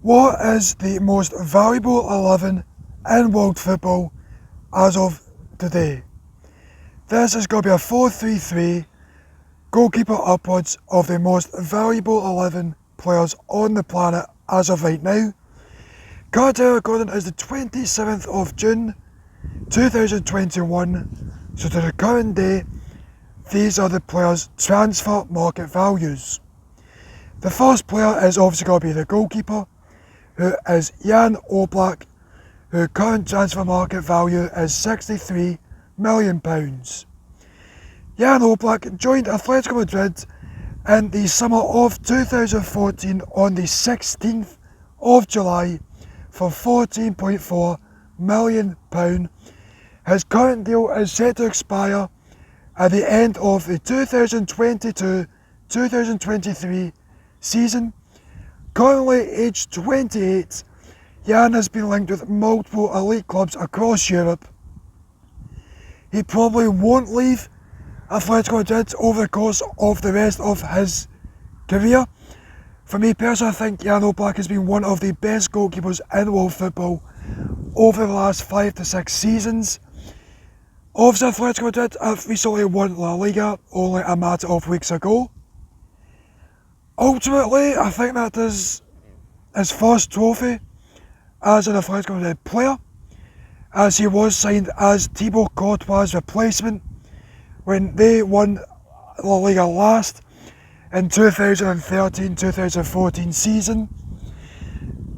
What is the most valuable 11 in world football as of today? This is going to be a 4-3-3, goalkeeper upwards of the most valuable 11 players on the planet as of right now. Current recording is the 27th of June 2021, so to the current day, these are the players' transfer market values. The first player is obviously going to be the goalkeeper, who is Jan Oblak, whose current transfer market value is £63 million. Jan Oblak joined Atletico Madrid in the summer of 2014 on the 16th of July for £14.4 million. His current deal is set to expire at the end of the 2022-2023 season. Currently aged 28, Jan has been linked with multiple elite clubs across Europe. He probably won't leave Atletico Madrid over the course of the rest of his career. For me personally, I think Jan Oblak has been one of the best goalkeepers in world football over the last 5 to 6 seasons. Obviously, Atletico Madrid have recently won La Liga only a matter of weeks ago. Ultimately, I think that is his first trophy as an Atletico Madrid player, as he was signed as Thibaut Courtois' replacement when they won La Liga last in 2013-2014 season.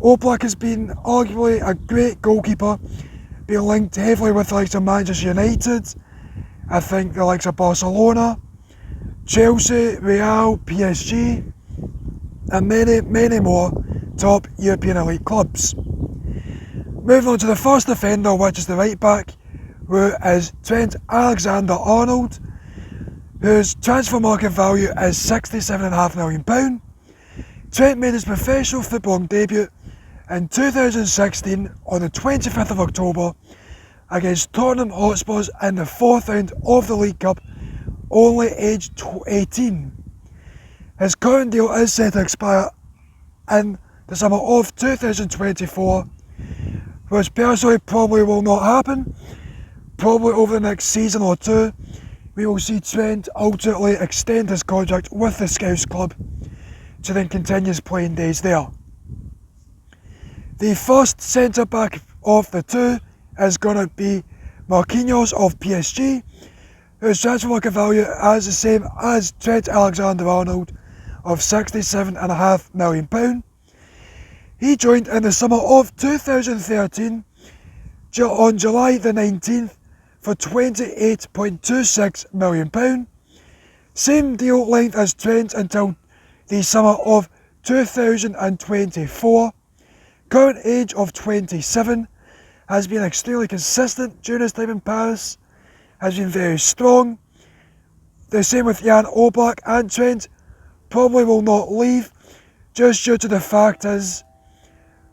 Oblak has been arguably a great goalkeeper, being linked heavily with the likes of Manchester United, I think the likes of Barcelona, Chelsea, Real, PSG, and many more top European elite clubs. Moving on to the first defender, which is the right back, who is Trent AlexanderArnold, whose transfer market value is £67.5 million. Trent made his professional footballing debut in 2016 on the 25th of October against Tottenham Hotspurs in the 4th round of the League Cup, only aged 18. His current deal is set to expire in the summer of 2024, which personally probably will not happen. Probably over the next season or two, we will see Trent ultimately extend his contract with the Scouse club to then continue his playing days there. The first centre-back of the two is going to be Marquinhos of PSG, whose transfer market value is the same as Trent AlexanderArnold of £67.5 million. He joined in the summer of 2013 on July the 19th for £28.26 million. Same deal length as Trent until the summer of 2024. Current age of 27, has been extremely consistent during his time in Paris, has been very strong. The same with Jan Oblak, and Trent probably will not leave just due to the fact is,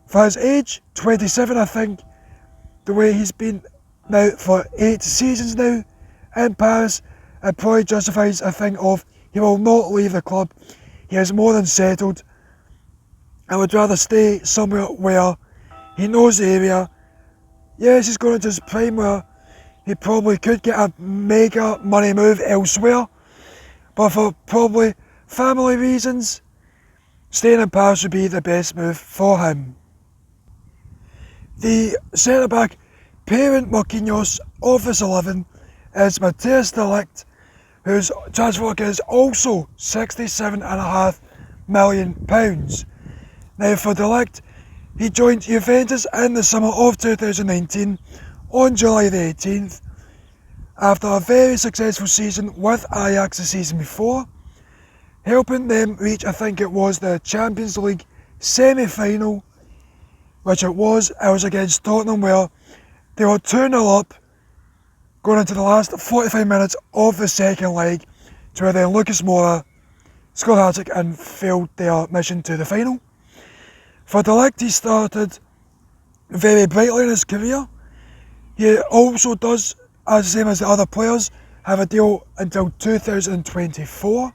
for his age, 27, I think, the way he's been now for 8 seasons now in Paris, it probably justifies a thing of he will not leave the club. He is more than settled. I would rather stay somewhere where he knows the area. Yes, he's going into his prime where he probably could get a mega money move elsewhere, but for probably family reasons, staying in Paris would be the best move for him. The centre-back parent Marquinhos of this 11 is Matias Vecino, whose transfer market is also £67.5 million. Now for De Ligt, he joined Juventus in the summer of 2019 on July the 18th after a very successful season with Ajax the season before, helping them reach, I think it was the Champions League semi-final, which it was against Tottenham, where they were 2-0 up going into the last 45 minutes of the second leg, to where then Lucas Moura scored a hat-trick and failed their mission to the final. For De Ligt, he started very brightly in his career. He also does, as the same as the other players, have a deal until 2024.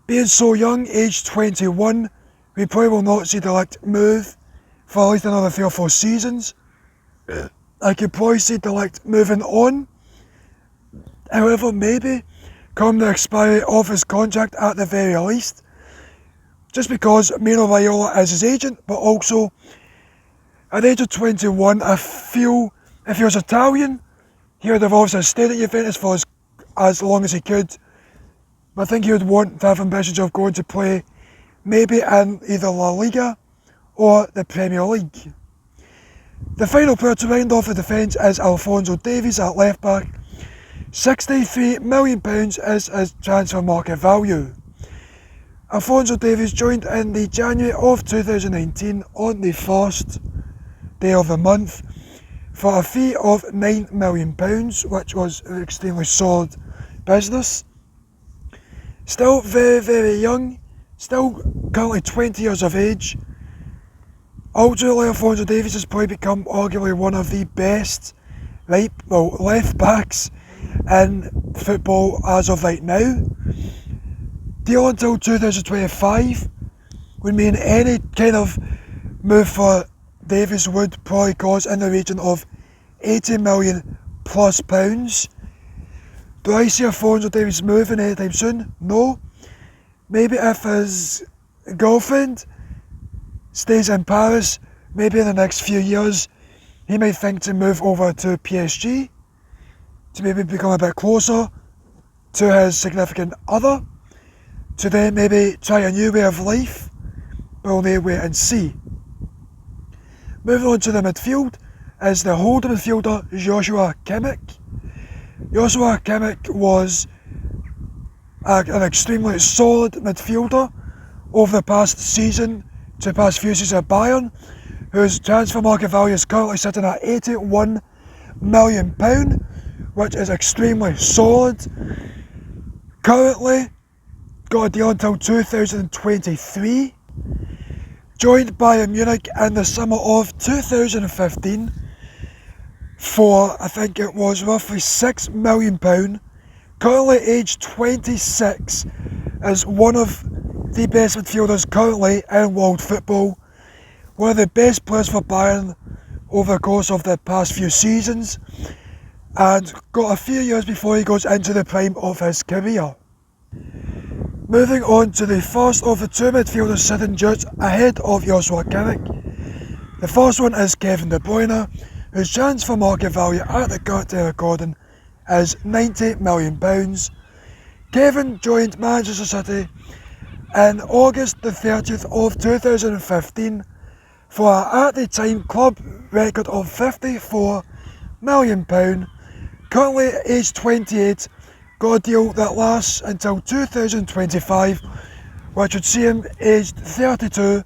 Being so young, aged 21, we probably will not see De Ligt move for at least another 3 or 4 seasons. I could probably see De Ligt moving on. However, maybe come the expiry of his contract at the very least. Just because Mino Raiola is his agent, but also at the age of 21, I feel if he was Italian, he would have obviously stayed at Juventus for as long as he could. But I think he would want to have ambitions of going to play maybe in either La Liga or the Premier League. The final player to round off the defence is Alphonso Davies at left back. £63 million is his transfer market value. Alphonso Davies joined in the January of 2019 on the first day of the month for a fee of £9 million, which was an extremely solid business. Still very, very young, still currently 20 years of age. Ultimately, Alphonso Davies has probably become arguably one of the best left backs in football as of right now. Deal until 2025 would mean any kind of move for Davies would probably cost in the region of £80 million plus pounds. Do I see Alphonso Davies moving anytime soon? No. Maybe if his girlfriend stays in Paris, maybe in the next few years, he might think to move over to PSG to maybe become a bit closer to his significant other, to then maybe try a new way of life, but we'll wait and see. Moving on to the midfield is the holding midfielder Joshua Kimmich. Joshua Kimmich was an extremely solid midfielder over the past season to the past few seasons at Bayern, whose transfer market value is currently sitting at £81 million, which is extremely solid. Currently got a deal until 2023. Joined Bayern Munich in the summer of 2015 for, I think it was roughly £6 million. Currently aged 26, is one of the best midfielders currently in world football. One of the best players for Bayern over the course of the past few seasons, and got a few years before he goes into the prime of his career. Moving on to the first of the two midfielders sitting just ahead of Joshua Kimmich. The first one is Kevin De Bruyne, whose transfer market value at the current day recording is £90 million. Kevin joined Manchester City in August the 30th of 2015 for a, at the time, club record of £54 million. Currently aged 28, got a deal that lasts until 2025, which would see him aged 32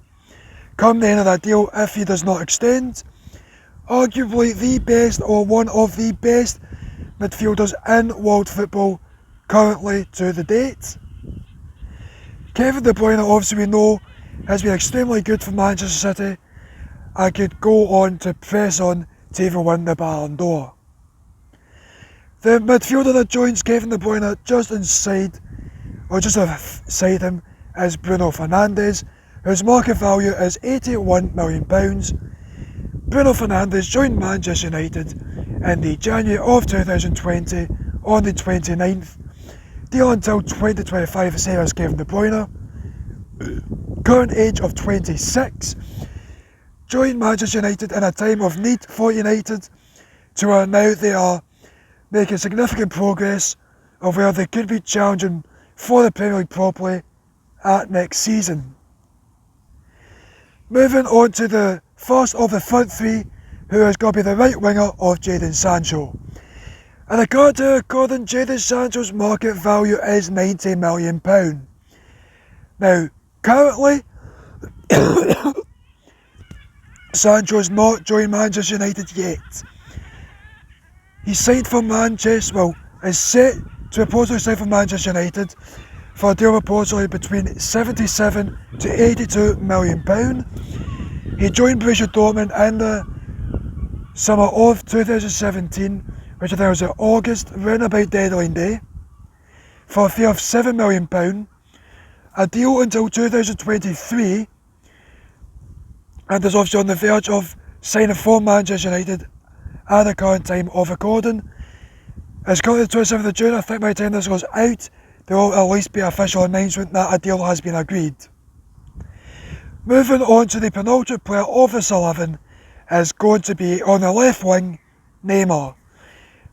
come the end of that deal if he does not extend. Arguably the best, or one of the best midfielders in world football currently to the date. Kevin De Bruyne, obviously we know, has been extremely good for Manchester City. I could go on to press on to even win the Ballon d'Or. The midfielder that joins Kevin De Bruyne just inside him is Bruno Fernandes, whose market value is £81 million. Bruno Fernandes joined Manchester United in the January of 2020 on the 29th, deal until 2025, the same as Kevin De Bruyne. Current age of 26, joined Manchester United in a time of need for United, to where now they are making significant progress of where they could be challenging for the Premier League properly at next season. Moving on to the first of the front three, who is going to be the right winger of Jadon Sancho. And according to Jadon Sancho's market value is £90 million. Now, currently, Sancho has not joined Manchester United yet. He signed for is set to reportedly sign for Manchester United for a deal reportedly between £77 to £82 million. He joined Borussia Dortmund in the summer of 2017, which I think was in August, round about deadline day, for a fee of £7 million. A deal until 2023, and is obviously on the verge of signing for Manchester United at the current time of recording. It's currently the 27th of June. I think by the time this goes out, there will at least be an official announcement that a deal has been agreed. Moving on to the penultimate player of this 11 is going to be on the left wing, Neymar.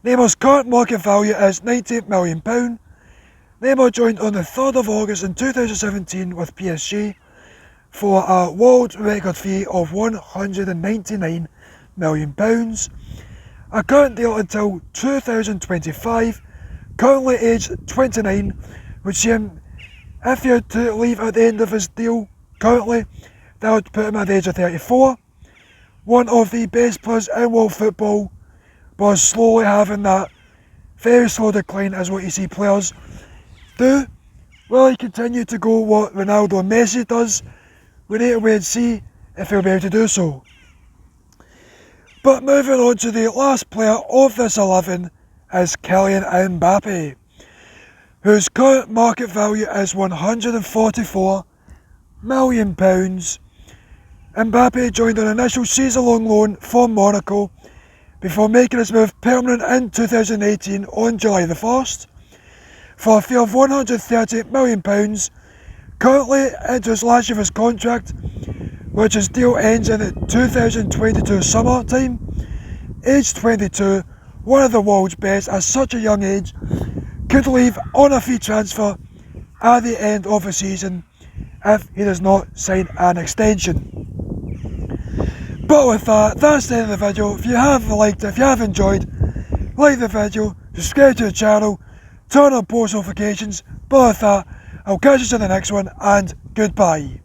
Neymar's current market value is £98 million. Neymar joined on the 3rd of August in 2017 with PSG for a world record fee of £199 million. A current deal until 2025, currently aged 29, would see him, if he had to leave at the end of his deal currently, that would put him at the age of 34. One of the best players in world football, but is slowly having that very slow decline as what you see players do. Will he continue to go what Ronaldo and Messi does? We need to wait and see if he'll be able to do so. But moving on to the last player of this 11 is Kylian Mbappe, whose current market value is £144 million. Mbappe joined on an initial season-long loan from Monaco before making his move permanent in 2018 on July the 1st for a fee of £130 million, currently into his last year of his contract, which his deal ends in the 2022 summer time. Aged 22, one of the world's best at such a young age, could leave on a free transfer at the end of the season if he does not sign an extension. But with that, that's the end of the video. If you have liked it, if you have enjoyed, like the video, subscribe to the channel, turn on post notifications. But with that, I'll catch you in the next one, and goodbye.